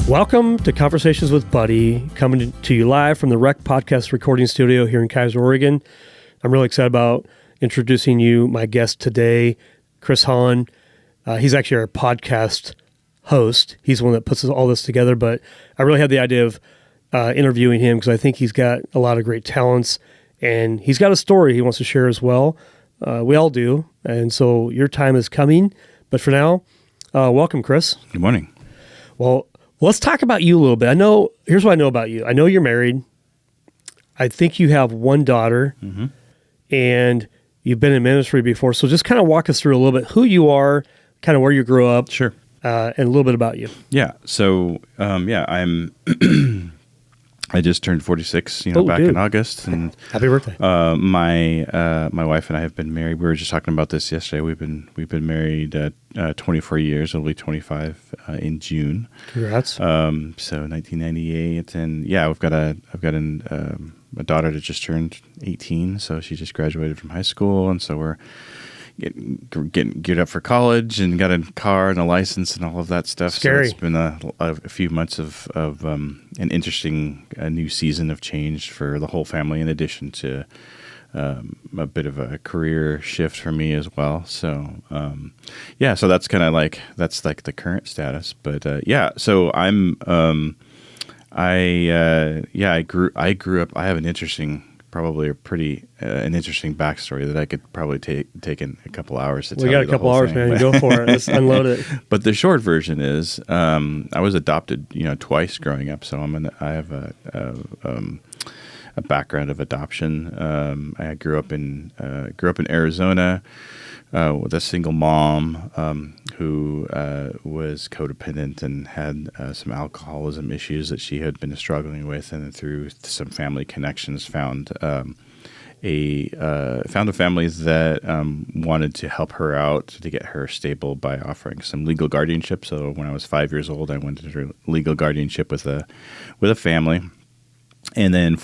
Welcome to Conversations with Buddy, coming to you live from the Rec Podcast recording studio here in Kaiser, Oregon. I'm really excited about introducing you my guest today, Chris Hahn. He's actually our podcast host. He's the one that puts all this together, but I really had the idea of interviewing him because I think he's got a lot of great talents, and he's got a story he wants to share as well. We all do, and so your time is coming. But for now, welcome, Chris. Good morning. Well, let's talk about you a little bit. Here's what I know about you. I know you're married. I think you have one daughter, and you've been in ministry before. So just kind of walk us through a little bit who you are, kind of where you grew up. Sure. And a little bit about you. Yeah. So, I'm, I just turned 46, back in August. And happy birthday. My wife and I have been married. We were just talking about this yesterday. We've been married 24 years. It'll be 25 in June. Congrats. So 1998, and I've got a daughter that just turned 18. So she just graduated from high school, and so we're getting geared up for college and got a car and a license and all of that stuff. Scary. So it's been a few months of an interesting new season of change for the whole family, in addition to a bit of a career shift for me as well. So so that's kind of like the current status. But so I'm I grew up. I have an interesting backstory that I could probably take in a couple hours to tell you. We got a couple hours, man. Go for it. Let's unload it. But the short version is, I was adopted, twice growing up. So I have a background of adoption. I grew up in Arizona with a single mom who was codependent and had some alcoholism issues that she had been struggling with, and through some family connections found a family that wanted to help her out to get her stable by offering some legal guardianship. So when I was 5 years old, I went into legal guardianship with a family. And then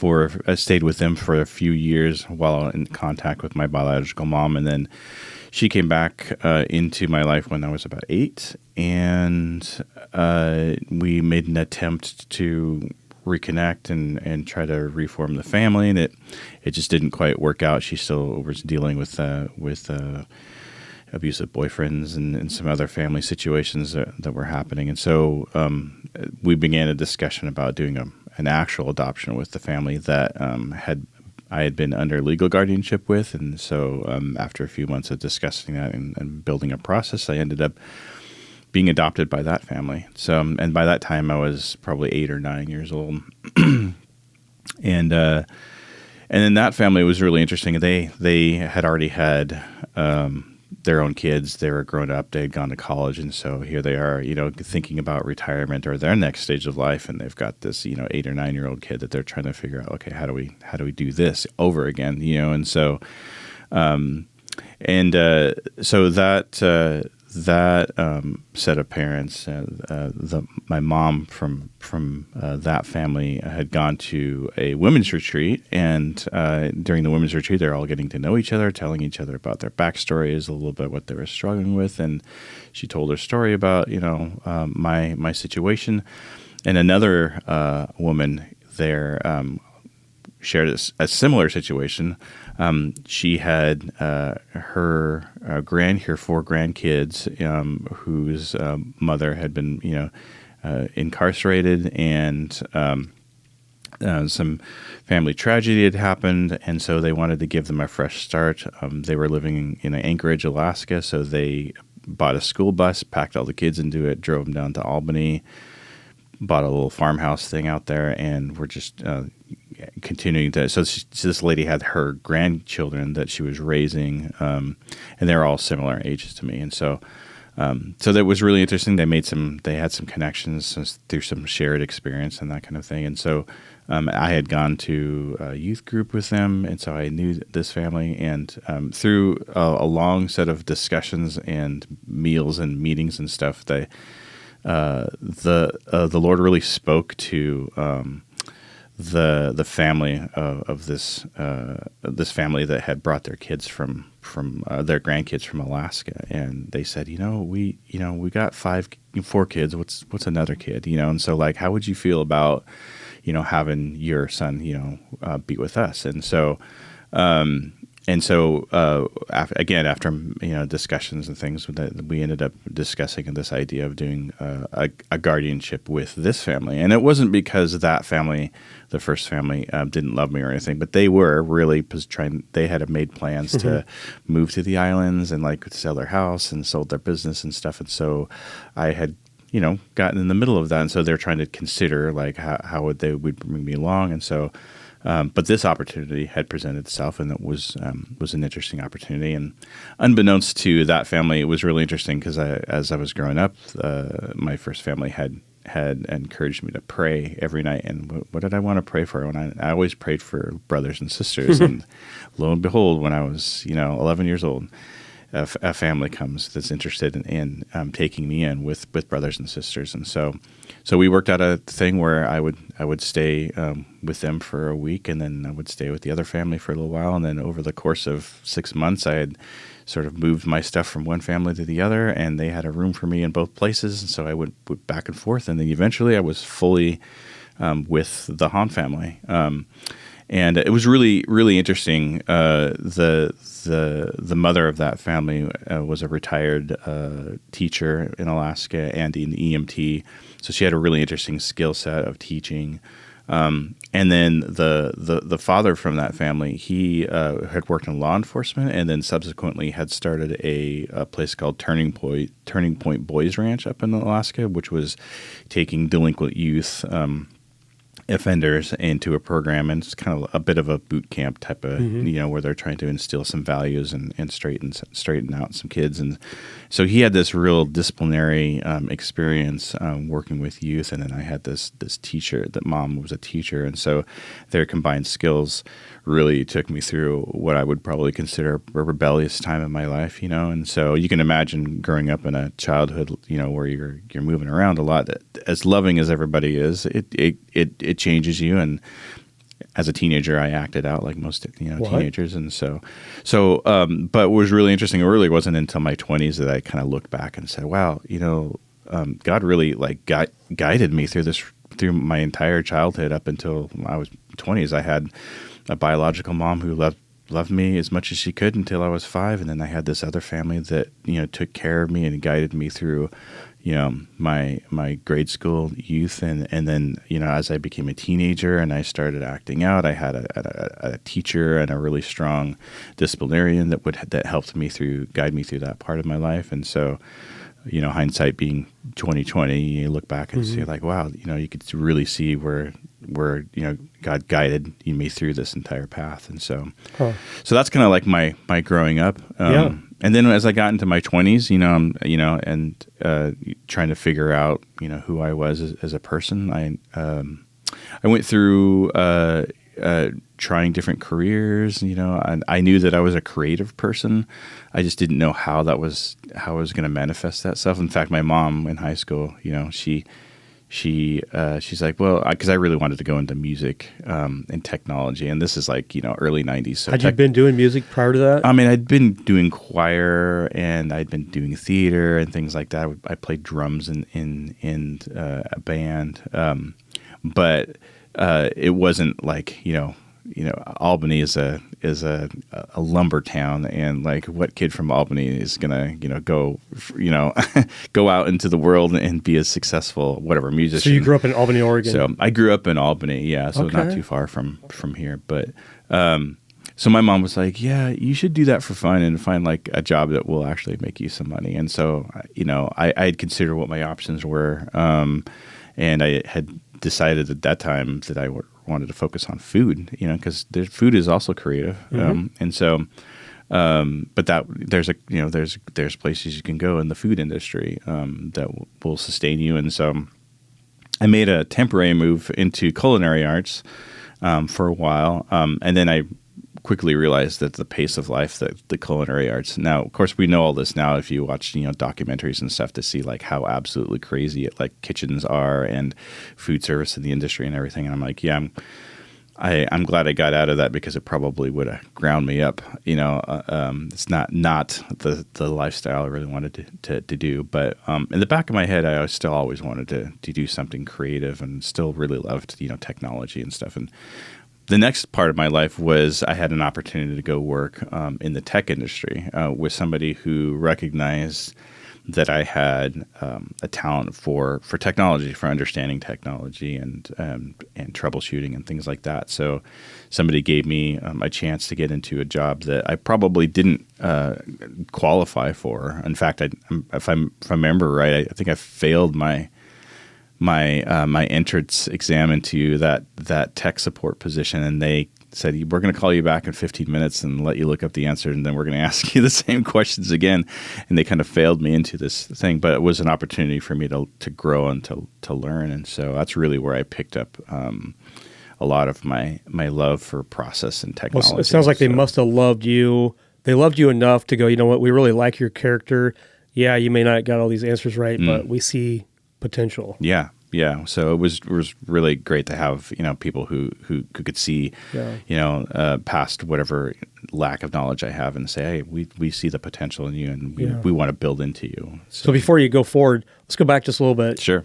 I stayed with them for a few years while in contact with my biological mom. And then she came back into my life when I was about 8. And we made an attempt to reconnect and try to reform the family. And it just didn't quite work out. She still was dealing with abusive boyfriends and some other family situations that were happening. And so we began a discussion about doing an actual adoption with the family that I had been under legal guardianship with. And so after a few months of discussing that and building a process, I ended up being adopted by that family. So, and by that time I was probably 8 or 9 years old. And then that family was really interesting. They had already had their own kids. They were grown up. They had gone to college, and so here they are, thinking about retirement or their next stage of life, and they've got this, 8 or 9 year old kid that they're trying to figure out. Okay, how do we do this over again? And so, so that set of parents, my mom from that family had gone to a women's retreat, and during the women's retreat, they're all getting to know each other, telling each other about their backstories, a little bit what they were struggling with, and she told her story about my situation, and another woman there shared a similar situation. She had her 4 grandkids whose mother had been, incarcerated, and some family tragedy had happened, and so they wanted to give them a fresh start. They were living in Anchorage, Alaska, so they bought a school bus, packed all the kids into it, drove them down to Albany, bought a little farmhouse thing out there, and we're just continuing to. So this lady had her grandchildren that she was raising, and they're all similar ages to me, and so that was really interesting. They had some connections through some shared experience and that kind of thing, and so I had gone to a youth group with them, and so I knew this family, and through a long set of discussions and meals and meetings and stuff, the Lord really spoke to the family of this this family that had brought their kids from their grandkids from Alaska, and they said, we got 4 kids. What's another kid? And so like, how would you feel about having your son be with us? And so. After discussions and things, we ended up discussing this idea of doing a guardianship with this family. And it wasn't because that family, the first family, didn't love me or anything, but they were really trying. They had made plans to move to the islands and like sell their house and sold their business and stuff. And so I had gotten in the middle of that, and so they're trying to consider like how would bring me along, and so. But this opportunity had presented itself, and it was an interesting opportunity. And unbeknownst to that family, it was really interesting because as I was growing up, my first family had encouraged me to pray every night. And what did I want to pray for? I always prayed for brothers and sisters. And lo and behold, when I was 11 years old, a family comes that's interested in taking me in with brothers and sisters. And so we worked out a thing where I would stay with them for a week, and then I would stay with the other family for a little while. And then over the course of 6 months, I had sort of moved my stuff from one family to the other, and they had a room for me in both places. And so I went back and forth, and then eventually I was fully with the Hahn family. And it was really, really interesting. The mother of that family was a retired teacher in Alaska and an EMT, so she had a really interesting skill set of teaching. And then the father from that family, he had worked in law enforcement, and then subsequently had started a place called Turning Point Boys Ranch up in Alaska, which was taking delinquent youth. Offenders into a program, and it's kind of a bit of a boot camp type of, where they're trying to instill some values and straighten out some kids. And so he had this real disciplinary experience working with youth, and then I had this teacher. That mom was a teacher, and so their combined skills really took me through what I would probably consider a rebellious time in my life, And so you can imagine growing up in a childhood, where you're moving around a lot. As loving as everybody is, it changes you. And as a teenager, I acted out like most teenagers, and but what was really interesting, it really wasn't until my 20s that I kind of looked back and said, "Wow, God really guided me through my entire childhood up until I was 20s. I had a biological mom who loved me as much as she could until I was 5, and then I had this other family that took care of me and guided me through my grade school youth, and then as I became a teenager and I started acting out, I had a teacher and a really strong disciplinarian that helped me guide me through that part of my life. And so hindsight being 2020, you look back and see like, wow, you could really see where God guided me through this entire path. And so that's kind of like my growing up. And then as I got into my 20s, and trying to figure out, who I was as a person, I went through trying different careers, and I knew that I was a creative person. I just didn't know how I was going to manifest that stuff. In fact, my mom in high school, she's like, well, because I really wanted to go into music and technology, and this is like early 90s. So had you been doing music prior to that? I mean, I'd been doing choir, and I'd been doing theater and things like that. I played drums in a band, but it wasn't like Albany is a lumber town, and like what kid from Albany is gonna go go out into the world and be a successful whatever musician. So you grew up in Albany, Oregon. So I grew up in Albany, yeah. So not too far from here, but so my mom was like, yeah, you should do that for fun and find like a job that will actually make you some money. And so I had considered what my options were, and I had decided at that time that I wanted to focus on food, because food is also creative, and so, but that there's places you can go in the food industry that will sustain you, and so I made a temporary move into culinary arts for a while, and then I quickly realized that the pace of life, that the culinary arts. Now, of course, we know all this now. If you watch, documentaries and stuff, to see like how absolutely crazy like kitchens are and food service in the industry and everything. And I'm like, yeah, I'm glad I got out of that, because it probably would have ground me up. It's not the lifestyle I really wanted to do. But in the back of my head, I still always wanted to do something creative, and still really loved technology and stuff. And the next part of my life was I had an opportunity to go work in the tech industry with somebody who recognized that I had a talent for technology, for understanding technology and troubleshooting and things like that. So somebody gave me a chance to get into a job that I probably didn't qualify for. In fact, if I remember right, I think I failed my entrance exam into that tech support position, and they said, we're going to call you back in 15 minutes and let you look up the answer, and then we're going to ask you the same questions again. And they kind of failed me into this thing, but it was an opportunity for me to grow and to learn. And so that's really where I picked up a lot of my love for process and technology. Well, it sounds like they must have loved you. They loved you enough to go, you know what, we really like your character. Yeah, you may not have got all these answers right, but we see potential. Yeah. Yeah, so it was really great to have people who could see past whatever lack of knowledge I have, and say, hey, we see the potential in you, and we want to build into you. So before you go forward, let's go back just a little bit. Sure.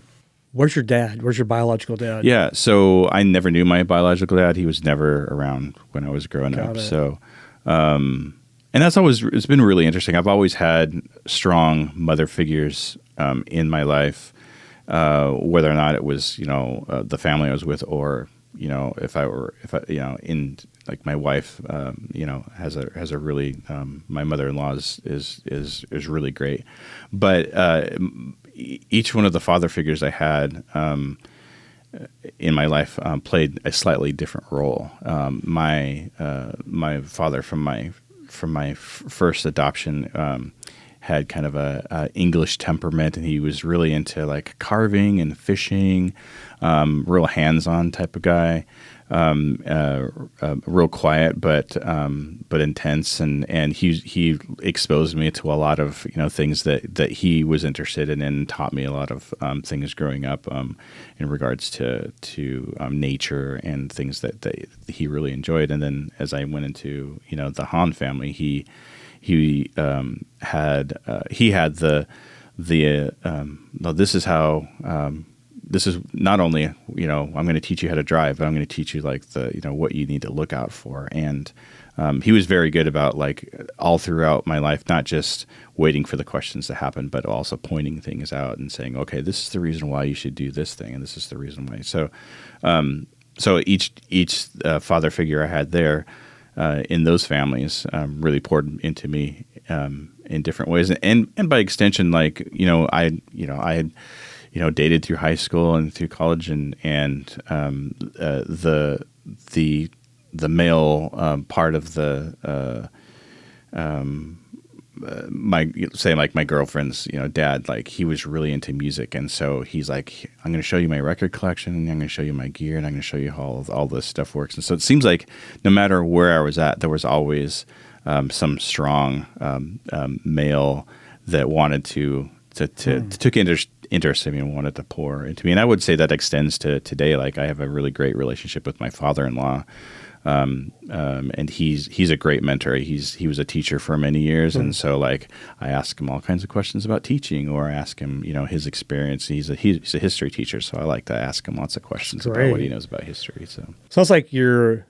Where's your dad? Where's your biological dad? Yeah, so I never knew my biological dad. He was never around when I was growing up. So, and it's been really interesting. I've always had strong mother figures in my life. Whether or not it was, the family I was with, or, if I in like my wife, has a really, my mother-in-law is really great. But each one of the father figures I had in my life played a slightly different role. My father from my first adoption had kind of a English temperament, and he was really into like carving and fishing, real hands-on type of guy, real quiet but intense, and he exposed me to a lot of things that he was interested in, and taught me a lot of things growing up in regards to nature and things that he really enjoyed. And then as I went into the Hahn family, he had this is how this is not only I'm going to teach you how to drive, but I'm going to teach you like what you need to look out for. And he was very good about like all throughout my life, not just waiting for the questions to happen, but also pointing things out and saying, okay, this is the reason why you should do this thing, and this is the reason why. So each father figure I had there in those families really poured into me in different ways, and by extension, like I had dated through high school and through college, and the male part of the my girlfriend's dad, like he was really into music, and so he's like, I'm going to show you my record collection, and I'm going to show you my gear, and I'm going to show you how all this stuff works. And so it seems like no matter where I was at, there was always some strong male that wanted to took interest in me and wanted to pour into me. And I would say that extends to today. Like I have a really great relationship with my father-in-law. And he's a great mentor. He was a teacher for many years, and so like I ask him all kinds of questions about teaching, or I ask him his experience. He's a history teacher, so I like to ask him lots of questions about what he knows about history. So sounds like your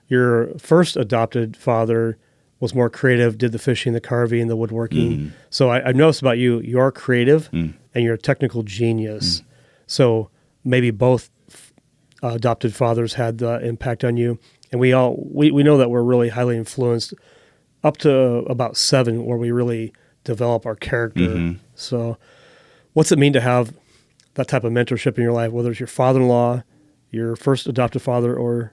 first adopted father was more creative, did the fishing, the carving, the woodworking. Mm. So I've noticed about you, you are creative and you're a technical genius. Mm. So maybe both adopted fathers had the impact on you. And we know that we're really highly influenced up to about 7, where we really develop our character. Mm-hmm. So what's it mean to have that type of mentorship in your life, whether it's your father-in-law, your first adopted father, or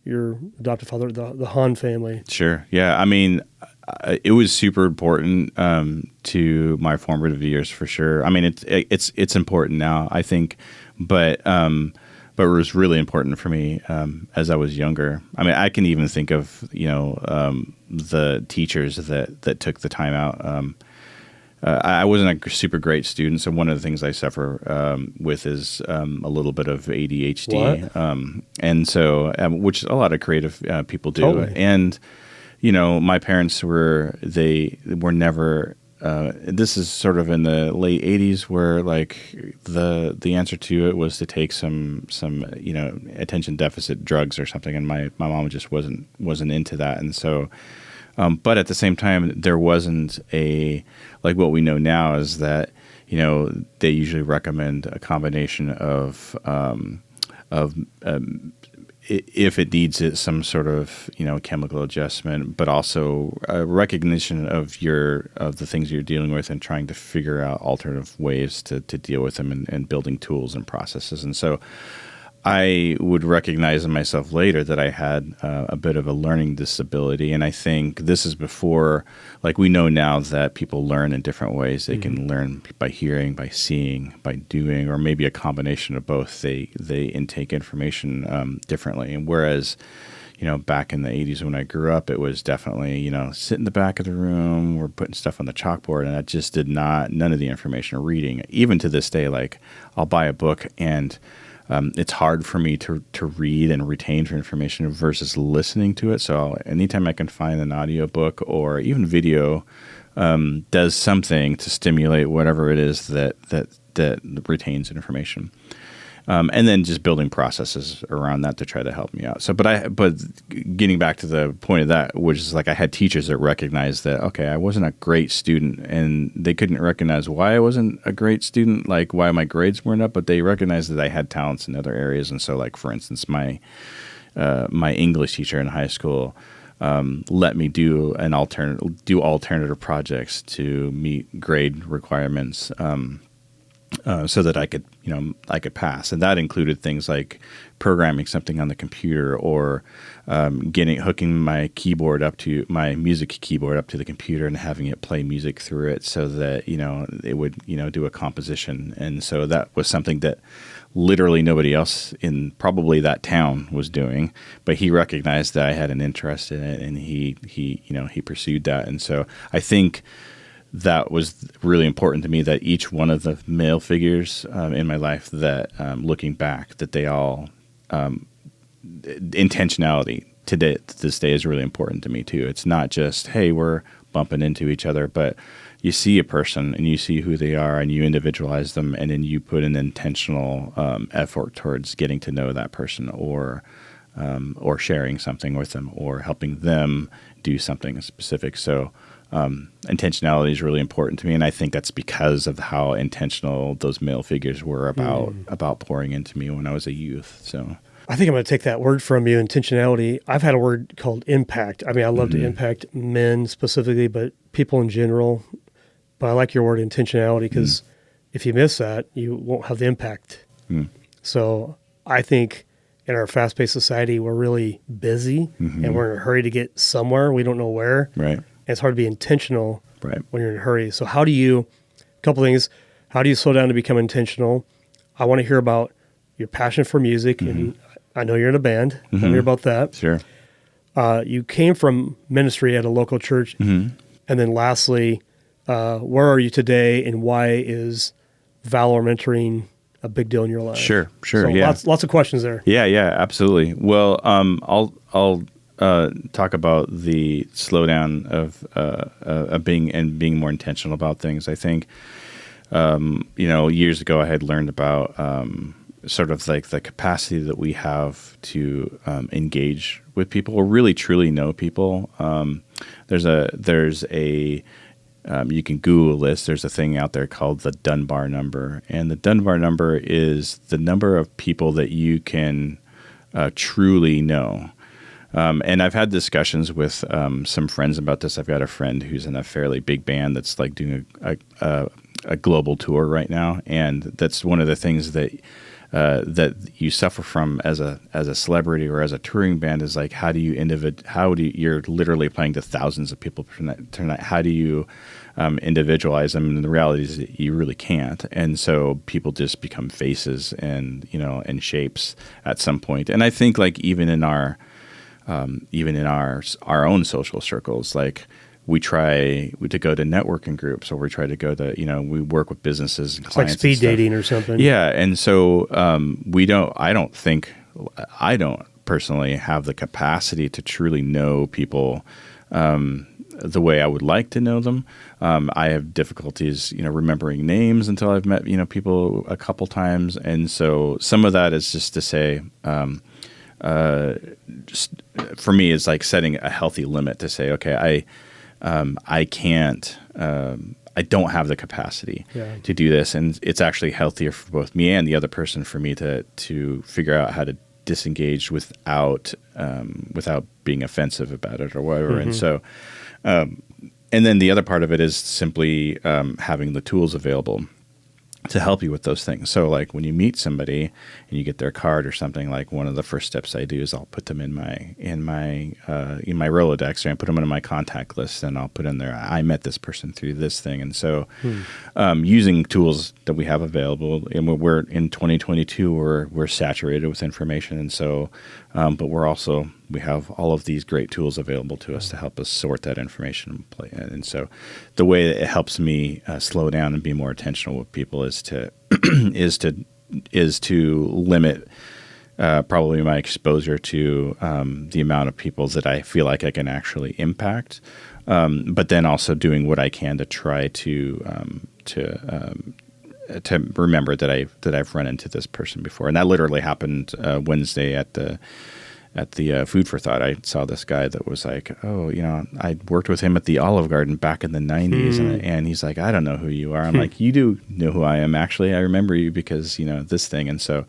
your adopted father, the Hahn family? Sure. Yeah. I mean, it was super important to my formative years, for sure. I mean, it's important now, I think, but but it was really important for me as I was younger. I mean, I can even think of the teachers that took the time out. I wasn't a super great student, so one of the things I suffer with is a little bit of ADHD, and so which a lot of creative people do. Totally. And my parents were never. This is sort of in the late '80s, where like the answer to it was to take some attention deficit drugs or something, and my mom just wasn't into that, and so. But at the same time, there wasn't like what we know now is that, they usually recommend a combination of if it needs it, some sort of, chemical adjustment, but also a recognition of the things you're dealing with and trying to figure out alternative ways to deal with them and building tools and processes. And so I would recognize in myself later that I had a bit of a learning disability. And I think this is before, like we know now that people learn in different ways. They can learn by hearing, by seeing, by doing, or maybe a combination of both. They intake information differently. And whereas, back in the 80s when I grew up, it was definitely, sit in the back of the room, we're putting stuff on the chalkboard. And I just none of the information or reading. Even to this day, like I'll buy a book and it's hard for me to read and retain for information versus listening to it. So anytime I can find an audiobook or even video does something to stimulate whatever it is that retains information. And then just building processes around that to try to help me out. So, but getting back to the point of that, which is like I had teachers that recognized that, okay, I wasn't a great student, and they couldn't recognize why I wasn't a great student, like why my grades weren't up, but they recognized that I had talents in other areas. And so, like for instance, my English teacher in high school let me do alternative projects to meet grade requirements. So that I could pass, and that included things like programming something on the computer or hooking my music keyboard up to the computer and having it play music through it, so that it would do a composition. And so that was something that literally nobody else in probably that town was doing, but he recognized that I had an interest in it, and he pursued that. And so I think that was really important to me, that each one of the male figures in my life, that looking back, that they all intentionality to this day is really important to me too. It's not just, hey, we're bumping into each other, but you see a person and you see who they are and you individualize them, and then you put an intentional effort towards getting to know that person, or sharing something with them, or helping them do something specific. So intentionality is really important to me, and I think that's because of how intentional those male figures were about pouring into me when I was a youth. So I think I'm going to take that word from you, intentionality. I've had a word called impact. I mean, I love to impact men specifically, but people in general. But I like your word intentionality, because if you miss that, you won't have the impact. So I think in our fast-paced society, we're really busy and we're in a hurry to get somewhere. We don't know where. Right. And it's hard to be intentional when you're in a hurry. So a couple things, how do you slow down to become intentional? I want to hear about your passion for music. And I know you're in a band. I want to hear about that. Sure. You came from ministry at a local church. And then lastly, where are you today, and why is Valor mentoring a big deal in your life? Sure. So Yeah. Lots of questions there. Yeah, absolutely. Well, I'll talk about the slowdown of being more intentional about things. I think, years ago I had learned about sort of like the capacity that we have to engage with people or really truly know people. There's a you can Google this. There's a thing out there called the Dunbar number, and the Dunbar number is the number of people that you can truly know. And I've had discussions with some friends about this. I've got a friend who's in a fairly big band that's like doing a global tour right now, and that's one of the things that that you suffer from as a celebrity or as a touring band is like, you're literally playing to thousands of people per night. How do you individualize them? And the reality is that you really can't. And so people just become faces and shapes at some point. And I think like even in our own social circles, like we try to go to networking groups, or we try to go to, we work with businesses and clients. Like speed dating or something. Yeah. And so I don't personally have the capacity to truly know people the way I would like to know them. I have difficulties, remembering names until I've met, people a couple times. And so some of that is just to say, just for me, it's like setting a healthy limit to say, okay, I can't, I don't have the capacity to do this. And it's actually healthier for both me and the other person for me to figure out how to disengage without being offensive about it or whatever. Mm-hmm. And so, and then the other part of it is simply having the tools available to help you with those things. So like when you meet somebody and you get their card or something, like one of the first steps I do is I'll put them in my Rolodex, or I put them in my contact list, and I'll put in there, I met this person through this thing. And so using tools that we have available, and we're in 2022, we're saturated with information. And so, but we have all of these great tools available to us to help us sort that information. And so the way that it helps me slow down and be more intentional with people is to limit probably my exposure to the amount of people that I feel like I can actually impact, but then also doing what I can to try to remember that I've run into this person before. And that literally happened Wednesday at the Food for Thought. I saw this guy that was like, I worked with him at the Olive Garden back in the 90s. And he's like, I don't know who you are. I'm like, you do know who I am. Actually, I remember you because, this thing. And so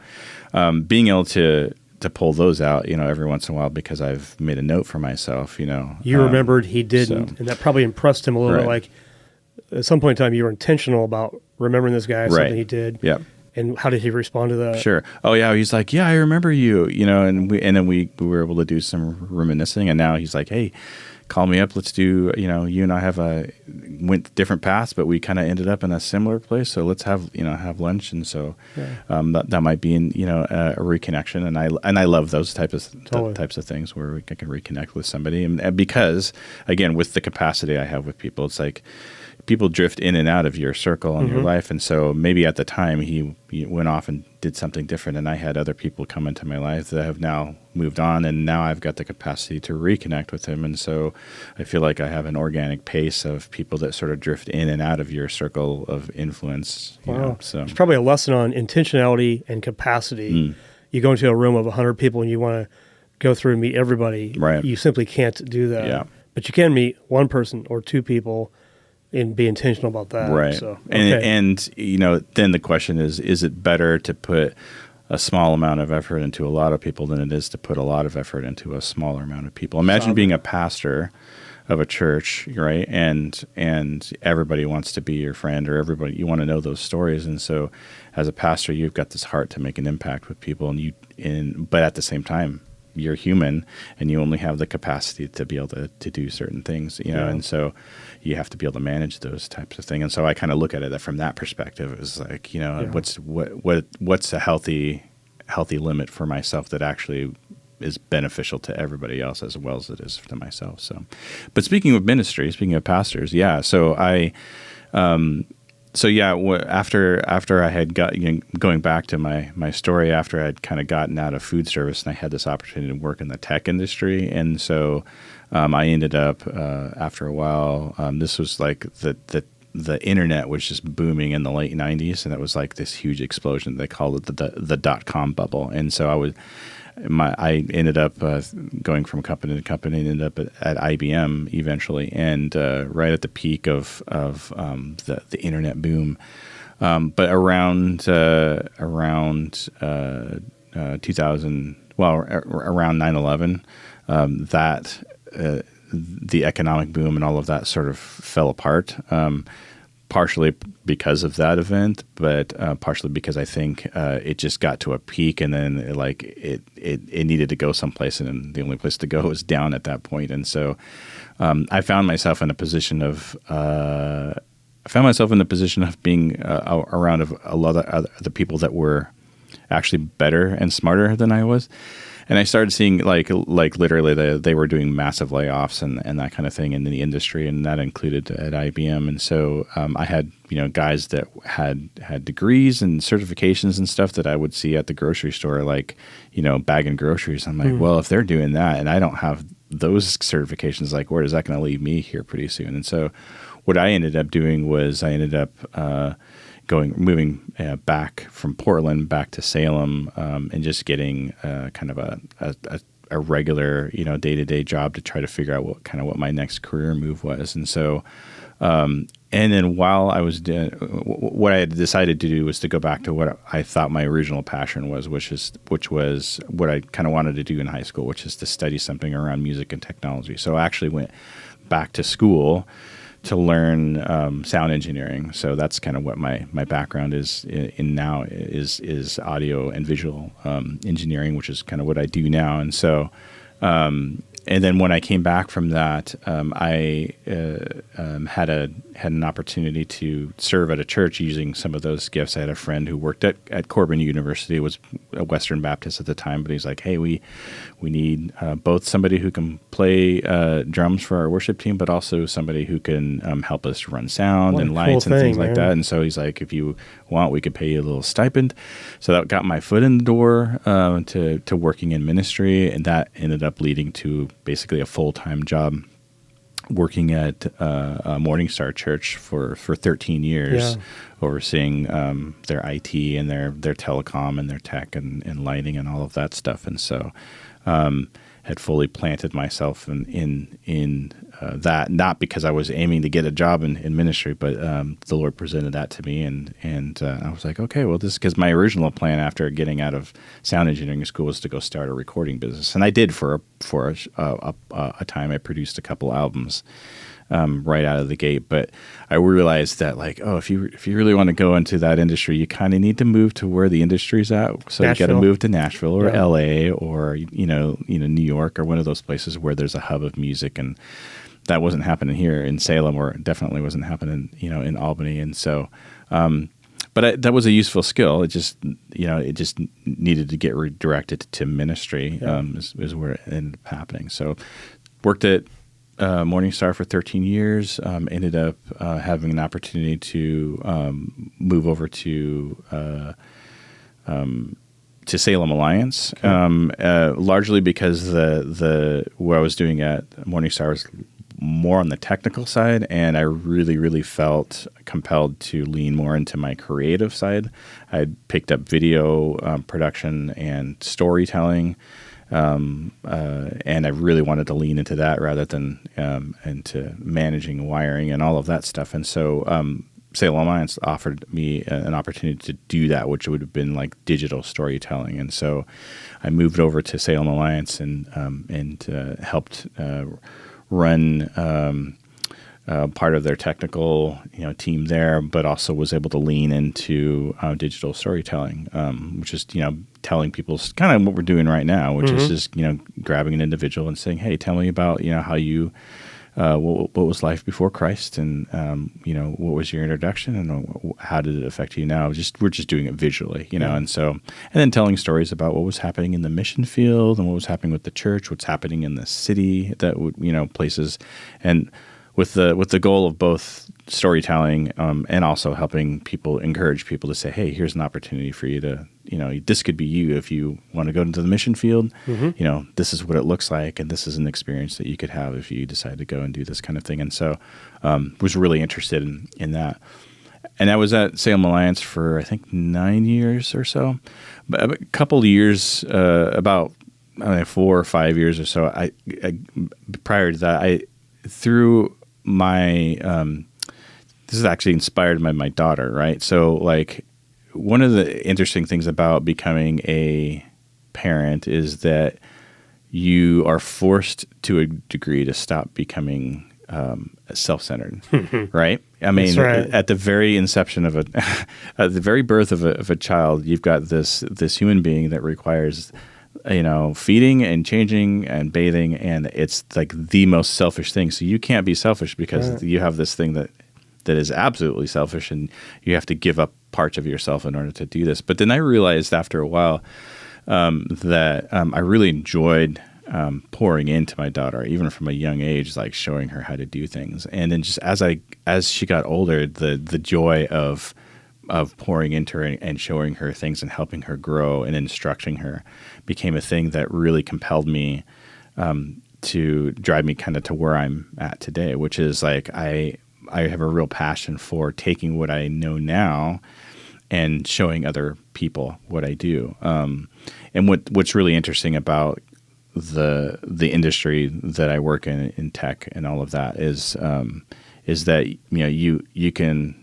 being able to pull those out, every once in a while, because I've made a note for myself, You remembered, he didn't. So, and that probably impressed him a little bit. Like at some point in time, you were intentional about remembering this guy, something he did. Yep. And how did he respond to that? Sure. Oh yeah, he's like, yeah, I remember you. And then we were able to do some reminiscing. And now he's like, hey, call me up. Let's do. You and I went different paths, but we kind of ended up in a similar place. So let's have lunch. And so that might be a reconnection. And I love those types of things where I can reconnect with somebody. And because again, with the capacity I have with people, it's like, people drift in and out of your circle and your life. And so maybe at the time he went off and did something different, and I had other people come into my life that have now moved on, and now I've got the capacity to reconnect with him. And so I feel like I have an organic pace of people that sort of drift in and out of your circle of influence. Wow. So it's probably a lesson on intentionality and capacity. You go into a room of 100 people and you want to go through and meet everybody. Right. You simply can't do that. Yeah. But you can meet one person or two people and be intentional about that. Right. So, okay. And then the question is it better to put a small amount of effort into a lot of people than it is to put a lot of effort into a smaller amount of people? Imagine being a pastor of a church, right? And everybody wants to be your friend, or you want to know those stories. And so as a pastor, you've got this heart to make an impact with people, but at the same time, you're human and you only have the capacity to be able to do certain things, and so you have to be able to manage those types of things. And so I kind of look at it from that perspective. It was like, what's a healthy limit for myself that actually is beneficial to everybody else as well as it is to myself. So, but speaking of ministry, speaking of pastors, so after I had going back to my story, after I'd kind of gotten out of food service and I had this opportunity to work in the tech industry, and so I ended up after a while. This was like the internet was just booming in the late 90s, and it was like this huge explosion. They called it the .com bubble, and so I ended up going from company to company and ended up at IBM eventually, and right at the peak of the internet boom. But around 2000, around 9/11, the economic boom and all of that sort of fell apart. partially because of that event, but partially because I think it just got to a peak, and then it needed to go someplace, and the only place to go was down at that point. And so I found myself in a position of being around a lot of other people that were actually better and smarter than I was. And I started seeing like literally they were doing massive layoffs and that kind of thing in the industry, and that included at IBM. And so I had guys that had degrees and certifications and stuff that I would see at the grocery store, like bagging groceries. I'm like, well, if they're doing that and I don't have those certifications, like where is that going to leave me here pretty soon? And so what I ended up doing was moving back from Portland back to Salem, and just getting kind of a regular, day-to-day job to try to figure out what my next career move was. And so, and then while I was what I had decided to do was to go back to what I thought my original passion was, which was what I kind of wanted to do in high school, which is to study something around music and technology. So I actually went back to school to learn sound engineering. So that's kind of what my background is in now is audio and visual engineering, which is kind of what I do now. And so, and then when I came back from that, I had an opportunity to serve at a church using some of those gifts. I had a friend who worked at Corbin University, was a Western Baptist at the time, but he's like, hey, we need both somebody who can play drums for our worship team, but also somebody who can help us run sound and lights and things like that. And so he's like, if you want, we could pay you a little stipend. So that got my foot in the door to working in ministry, and that ended up leading to basically a full-time job working at Morning Star Church for 13 years, overseeing their IT and their telecom and their tech and lighting and all of that stuff. And so had fully planted myself in that, not because I was aiming to get a job in ministry, but the Lord presented that to me, and I was like, okay, well, this is because my original plan after getting out of sound engineering school was to go start a recording business, and I did for a time. I produced a couple albums right out of the gate, but I realized that if you really want to go into that industry, you kind of need to move to where the industry's at. So you got to move to Nashville or LA or New York or one of those places where there's a hub of music, and that wasn't happening here in Salem, or it definitely wasn't happening in Albany. And so but that was a useful skill. It just needed to get redirected to ministry. Is where it ended up happening. So worked at Morning Star for 13 years, ended up having an opportunity to move over to Salem Alliance, largely because the what I was doing at Morning Star was more on the technical side, and I really, really felt compelled to lean more into my creative side. I picked up video production and storytelling, and I really wanted to lean into that rather than into managing wiring and all of that stuff. And so Salem Alliance offered me an opportunity to do that, which would have been like digital storytelling. And so I moved over to Salem Alliance and helped run part of their technical team there, but also was able to lean into digital storytelling, which is telling people kind of what we're doing right now, which is just grabbing an individual and saying, hey, tell me about how you what was life before Christ, and what was your introduction, and how did it affect you now? We're just doing it visually, and then telling stories about what was happening in the mission field and what was happening with the church, what's happening in the city, that would places, and with the goal of both storytelling and also helping encourage people to say, hey, here's an opportunity for you to, this could be you if you want to go into the mission field. This is what it looks like, and this is an experience that you could have if you decide to go and do this kind of thing. And so was really interested in that. And I was at Salem Alliance for, I think, 9 years or so. But a couple of years, about 4 or 5 years or so, I prior to that, through my this is actually inspired by my daughter, right? So one of the interesting things about becoming a parent is that you are forced to a degree to stop becoming self-centered, right? I mean, right. at the very inception of at the very birth of a child, you've got this human being that requires, feeding and changing and bathing, and it's like the most selfish thing. So you can't be selfish because you have this thing that is absolutely selfish, and you have to give up parts of yourself in order to do this. But then I realized after a while that I really enjoyed pouring into my daughter, even from a young age, like showing her how to do things. And then just as she got older, the joy of pouring into her and showing her things and helping her grow and instructing her became a thing that really compelled me to drive me kind of to where I'm at today, which is like I have a real passion for taking what I know now and showing other people what I do. And what's really interesting about the industry that I work in tech and all of that is that you can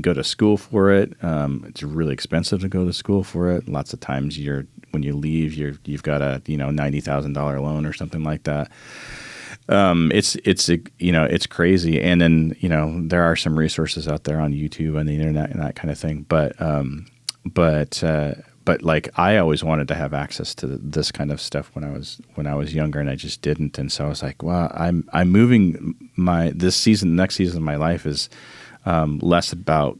go to school for it. It's really expensive to go to school for it. Lots of times when you leave, you've got a $90,000 loan or something like that. It's crazy. And then there are some resources out there on YouTube and the internet and that kind of thing. But like I always wanted to have access to this kind of stuff when I was younger, and I just didn't. And so I was like, well, I'm moving next season of my life is less about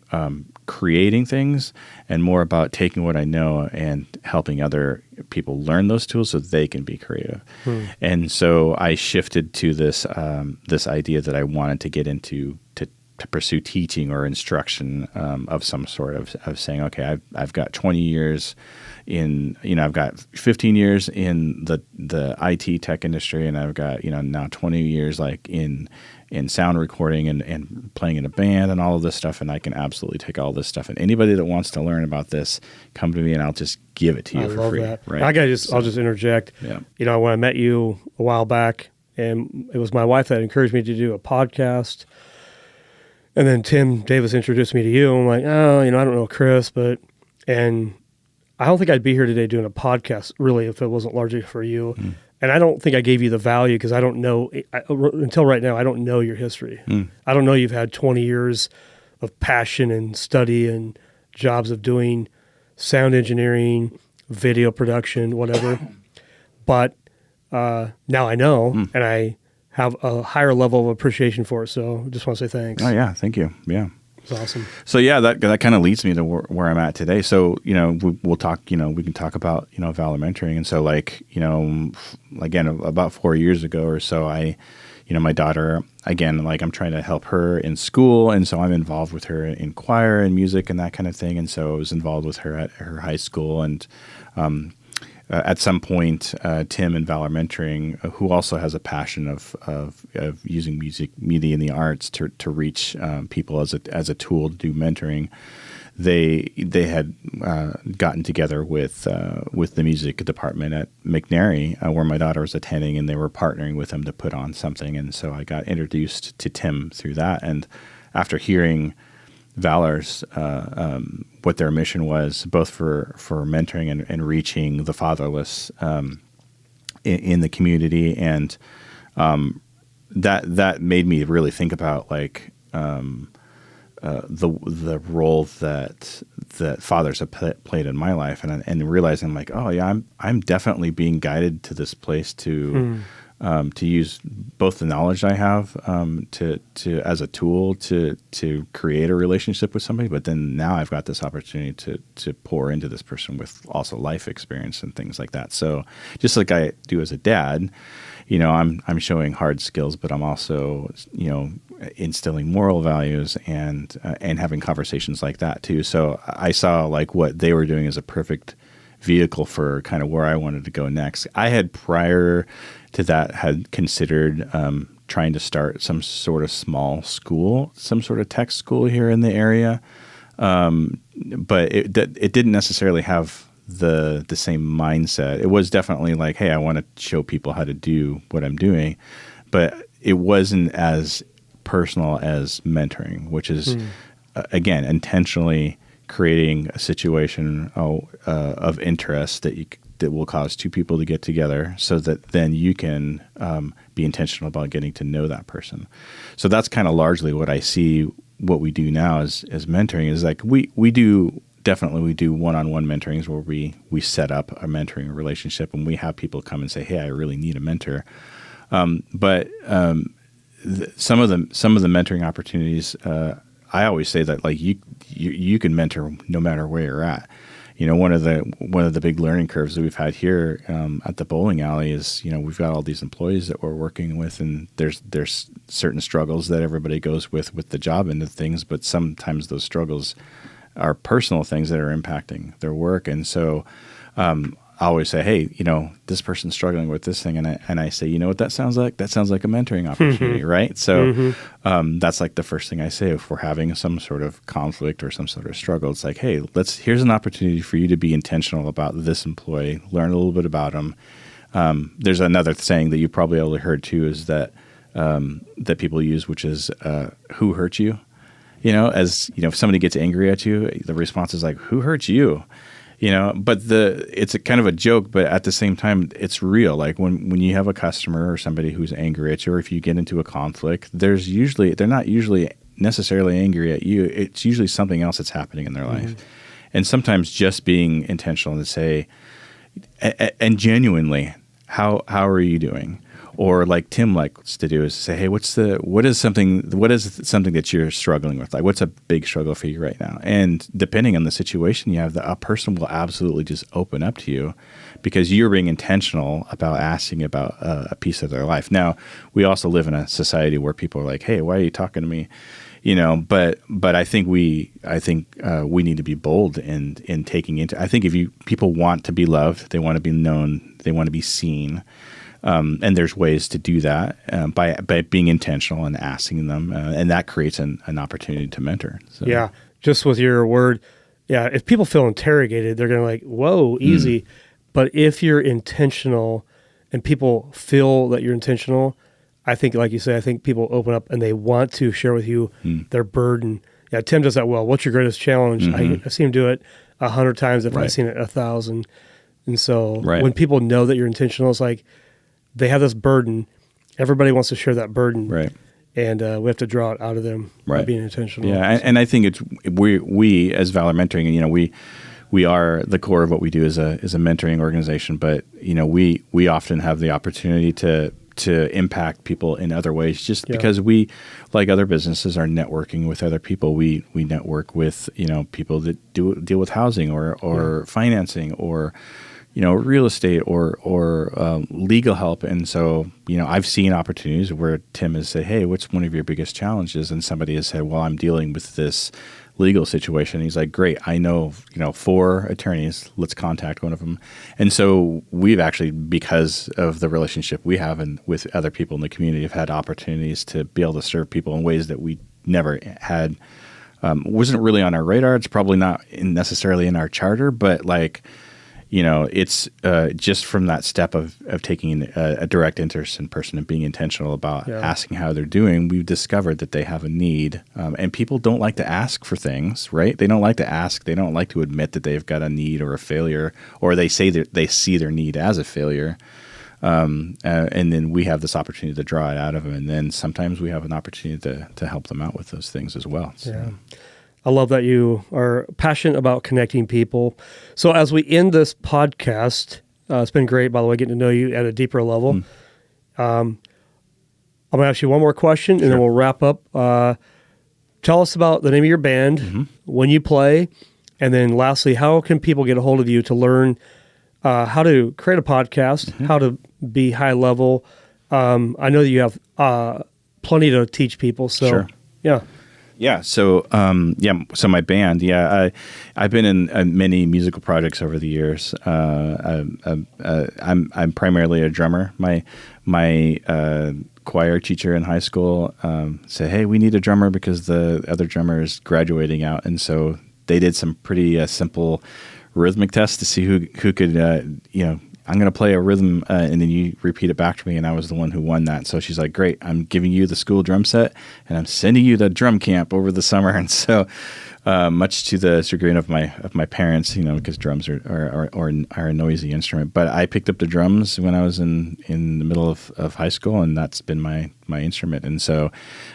creating things and more about taking what I know and helping other people learn those tools so they can be creative. And so I shifted to this idea that I wanted to get into to pursue teaching or instruction of some sort of saying, okay, I've got 20 years I've got 15 years in the IT tech industry, and I've got, now 20 years like in sound recording and playing in a band and all of this stuff. And I can absolutely take all this stuff. And anybody that wants to learn about this, come to me and I'll just give it to you for free. That. Right? I'll just interject. Yeah. When I met you a while back, and it was my wife that encouraged me to do a podcast. And then Tim Davis introduced me to you. I'm like, I don't know Chris, and I don't think I'd be here today doing a podcast really if it wasn't largely for you. And I don't think I gave you the value because I don't know, until right now, I don't know your history. I don't know you've had 20 years of passion and study and jobs of doing sound engineering, video production, whatever. But now I know, and I have a higher level of appreciation for it. So I just want to say thanks. Oh, yeah. Thank you. Yeah. It's awesome. So yeah, that kind of leads me to where I'm at today. So, we'll talk, we can talk about, Valor Mentoring. And so like, again, about 4 years ago or so, my daughter, again, like I'm trying to help her in school. And so I'm involved with her in choir and music and that kind of thing. And so I was involved with her at her high school. And, at some point, Tim in Valor Mentoring, who also has a passion of using music, media, and the arts to reach people as a tool to do mentoring, they had gotten together with the music department at McNary, where my daughter was attending, and they were partnering with them to put on something. And so I got introduced to Tim through that. And after hearing Valor's what their mission was, both for mentoring and reaching the fatherless in the community, and that made me really think about like the role that fathers have played in my life, and realizing like, oh yeah, I'm definitely being guided to this place to use both the knowledge I have to as a tool to create a relationship with somebody, but then now I've got this opportunity to pour into this person with also life experience and things like that. So just like I do as a dad, I'm showing hard skills, but I'm also instilling moral values and having conversations like that too. So I saw like what they were doing as a perfect vehicle for kind of where I wanted to go next. I had prior to that had considered trying to start some sort of small school, some sort of tech school here in the area, but it didn't necessarily have the same mindset. It was definitely like, hey, I want to show people how to do what I'm doing, but it wasn't as personal as mentoring, which is again intentionally creating a situation of interest that will cause two people to get together, so that then you can be intentional about getting to know that person. So that's kind of largely what I see. What we do now as mentoring is like we do one-on-one mentorings where we set up a mentoring relationship, and we have people come and say, hey, I really need a mentor. But some of the mentoring opportunities, I always say that like you can mentor no matter where you're at. One of the big learning curves that we've had here at the bowling alley is, we've got all these employees that we're working with, and there's certain struggles that everybody goes with the job and the things, but sometimes those struggles are personal things that are impacting their work. And so I always say, hey, this person's struggling with this thing. And I say, you know what that sounds like? That sounds like a mentoring opportunity, right? So that's like the first thing I say if we're having some sort of conflict or some sort of struggle. It's like, hey, here's an opportunity for you to be intentional about this employee, learn a little bit about them. There's another saying that you probably already heard too, is that people use, which is who hurt you? If somebody gets angry at you, the response is like, who hurt you? But it's a kind of a joke, but at the same time, it's real. Like when you have a customer or somebody who's angry at you, or if you get into a conflict, they're not usually necessarily angry at you. It's usually something else that's happening in their life. And sometimes just being intentional to say, and genuinely, how are you doing? Or like Tim likes to do is say, hey, what is something that you're struggling with? Like, what's a big struggle for you right now? And depending on the situation you have, a person will absolutely just open up to you because you're being intentional about asking about a piece of their life. Now, we also live in a society where people are like, hey, why are you talking to me? But I think we need to be bold in taking into. I think people want to be loved, they want to be known, they want to be seen. And there's ways to do that by being intentional and asking them, and that creates an opportunity to mentor. So. Yeah, just with your word, if people feel interrogated, they're going to like, whoa, easy. But if you're intentional and people feel that you're intentional, I think, like you say, I think people open up and they want to share with you their burden. Yeah, Tim does that well. What's your greatest challenge? I've seen him do it 100 times if I've seen it 1,000. And so when people know that you're intentional, it's like, they have this burden. Everybody wants to share that burden, right? And we have to draw it out of them by being intentional. Yeah, and I think we as Valor Mentoring, we are the core of what we do is a mentoring organization. But we often have the opportunity to impact people in other ways, just because we, like other businesses, are networking with other people. We network with people that deal with housing or financing or real estate or legal help. And so, I've seen opportunities where Tim has said, hey, what's one of your biggest challenges? And somebody has said, well, I'm dealing with this legal situation. And he's like, great, I know, 4 attorneys, let's contact one of them. And so we've actually, because of the relationship we have and with other people in the community, have had opportunities to be able to serve people in ways that we never had. Wasn't really on our radar. It's probably not necessarily in our charter, but it's just from that step of taking a direct interest in person and being intentional about asking how they're doing, we've discovered that they have a need. And people don't like to ask for things, right? They don't like to ask. They don't like to admit that they've got a need or a failure, or they say that they see their need as a failure. And then we have this opportunity to draw it out of them. And then sometimes we have an opportunity to help them out with those things as well. So. Yeah. I love that you are passionate about connecting people. So as we end this podcast, it's been great, by the way, getting to know you at a deeper level. I'm going to ask you one more question, and then we'll wrap up. Tell us about the name of your band, when you play, and then lastly, how can people get a hold of you to learn how to create a podcast, how to be high level? I know that you have plenty to teach people. So, Yeah. So, so my band, I've been in many musical projects over the years. I'm primarily a drummer. My choir teacher in high school said, hey, we need a drummer because the other drummer is graduating out. And so they did some pretty simple rhythmic tests to see who could, I'm going to play a rhythm and then you repeat it back to me. And I was the one who won that. So she's like, great, I'm giving you the school drum set and I'm sending you to drum camp over the summer. And so much to the chagrin of my parents, because drums are a noisy instrument. But I picked up the drums when I was in the middle of high school, and that's been my instrument. And so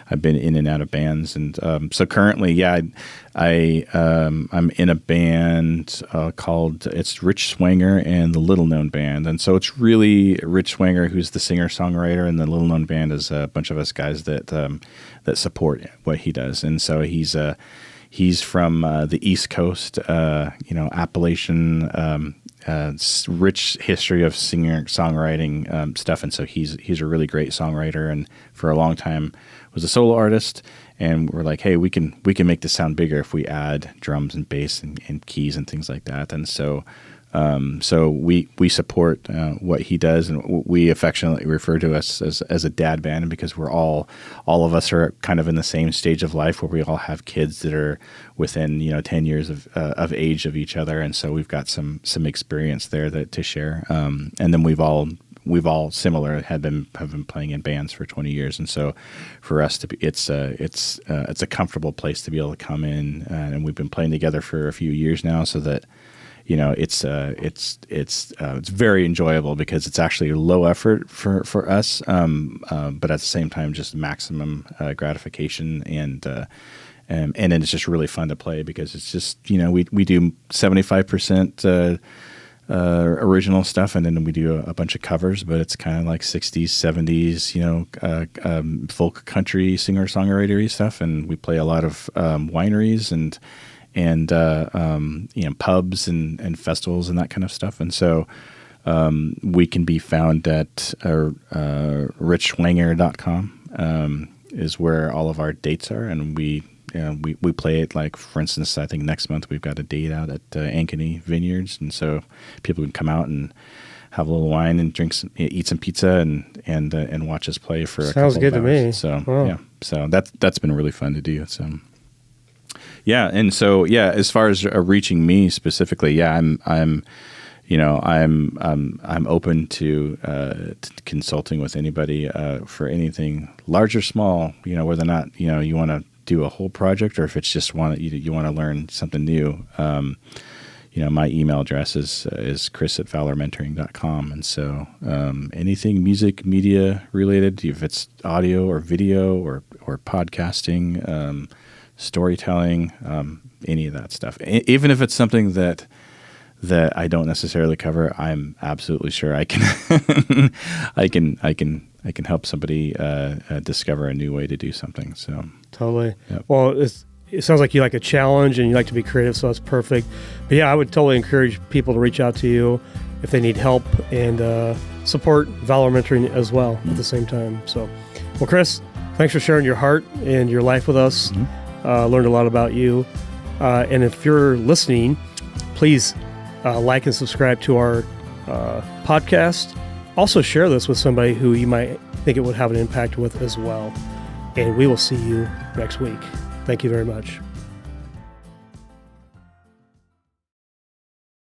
I've been in and out of bands. And so currently, I'm in a band called it's Rich Swanger and the Little Known Band. And so it's really Rich Swanger who's the singer-songwriter, and the Little Known Band is a bunch of us guys that support what he does. And so he's from the East Coast, Appalachian, rich history of singer-songwriting stuff. And so he's a really great songwriter, and for a long time was a solo artist. And we're like, hey, we can make this sound bigger if we add drums and bass and keys and things like that. And so we support what he does, and we affectionately refer to us as a dad band, because we're all of us are kind of in the same stage of life where we all have kids that are within 10 years of age of each other, and so we've got some experience there to share. And then we've all similar have been playing in bands for 20 years, and so for us it's a comfortable place to be able to come in, and we've been playing together for a few years now, so that it's very enjoyable, because it's actually low effort for us, but at the same time just maximum gratification, and then it's just really fun to play, because it's just we do 75% original stuff, and then we do a bunch of covers, but it's kind of like 60s, 70s, folk country singer-songwriter-y stuff, and we play a lot of wineries and pubs and festivals and that kind of stuff. And so we can be found at richschwanger.com is where all of our dates are, and we play it, like, for instance, I think next month we've got a date out at Ankeny Vineyards, and so people can come out and have a little wine and eat some pizza and watch us play for a couple of hours. Sounds good to me. So wow. Yeah, so that's been really fun to do. So yeah, and so as far as reaching me specifically, I'm open to consulting with anybody for anything large or small. Whether or not you want to do a whole project, or if it's just you want to learn something new. My email address is chris@valormentoring.com, and so anything music media related, if it's audio or video or podcasting, storytelling, any of that stuff, even if it's something that I don't necessarily cover, I'm absolutely sure I can I can help somebody discover a new way to do something. So totally. Yep. Well, it sounds like you like a challenge and you like to be creative, so that's perfect. But yeah, I would totally encourage people to reach out to you if they need help, and support Valor Mentoring as well at the same time. So, well, Chris, thanks for sharing your heart and your life with us. Mm-hmm. Learned a lot about you. And if you're listening, please like and subscribe to our podcast. Also share this with somebody who you might think it would have an impact with as well. And we will see you next week. Thank you very much.